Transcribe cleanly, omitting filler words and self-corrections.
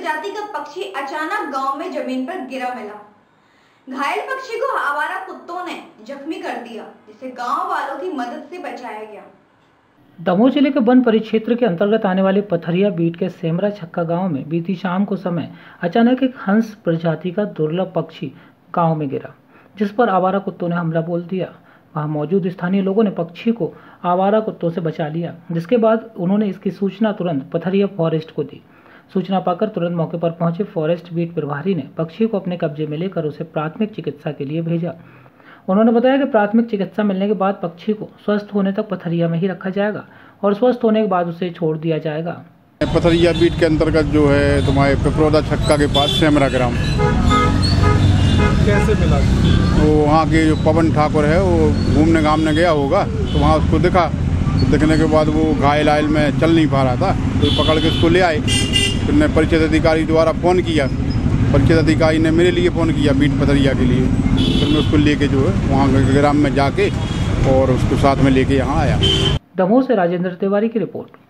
प्रजाति का पक्षी अचानक गांव में जमीन पर गिरा मिला। घायल पक्षी को आवारा कुत्तों ने जख्मी कर दिया, जिसे गांव वालों की मदद से बचाया गया। दमोह जिले के वन परिक्षेत्र के अंतर्गत आने वाले पथरिया बीट के सेमरा छक्का गांव में बीती शाम को समय अचानक एक हंस प्रजाति का दुर्लभ पक्षी गांव में गिरा, जिस पर आवारा कुत्तों ने हमला बोल दिया। वहां मौजूद स्थानीय लोगों ने पक्षी को आवारा कुत्तों से बचा लिया, जिसके बाद उन्होंने इसकी सूचना तुरंत पथरिया फॉरेस्ट को दी। सूचना पाकर तुरंत मौके पर पहुंचे फॉरेस्ट बीट प्रभारी ने पक्षी को अपने कब्जे में लेकर उसे प्राथमिक चिकित्सा के लिए भेजा। उन्होंने बताया कि प्राथमिक चिकित्सा मिलने के बाद पक्षी को स्वस्थ होने तक पथरिया में ही रखा जाएगा और स्वस्थ होने के बाद उसे छोड़ दिया जाएगा। पथरिया बीट के अंतर्गत जो है तुम्हारे पिपरोदा छक्का के पास सेमरा ग्राम कैसे मिला? वो वहाँ के जो पवन ठाकुर है वो घूमने घामने गया होगा, तो वहाँ उसको दिखा। तो दिखने के बाद वो घायल आयल में चल नहीं पा रहा था, तो पकड़ के उसको ले आए। फिर ने परिचय अधिकारी द्वारा फ़ोन किया, परिचय अधिकारी ने मेरे लिए फ़ोन किया बीट पथरिया के लिए। फिर मैं उसको लेके जो है वहाँ ग्राम में जाके और उसको साथ में लेके यहाँ आया। दमोह से राजेंद्र तिवारी की रिपोर्ट।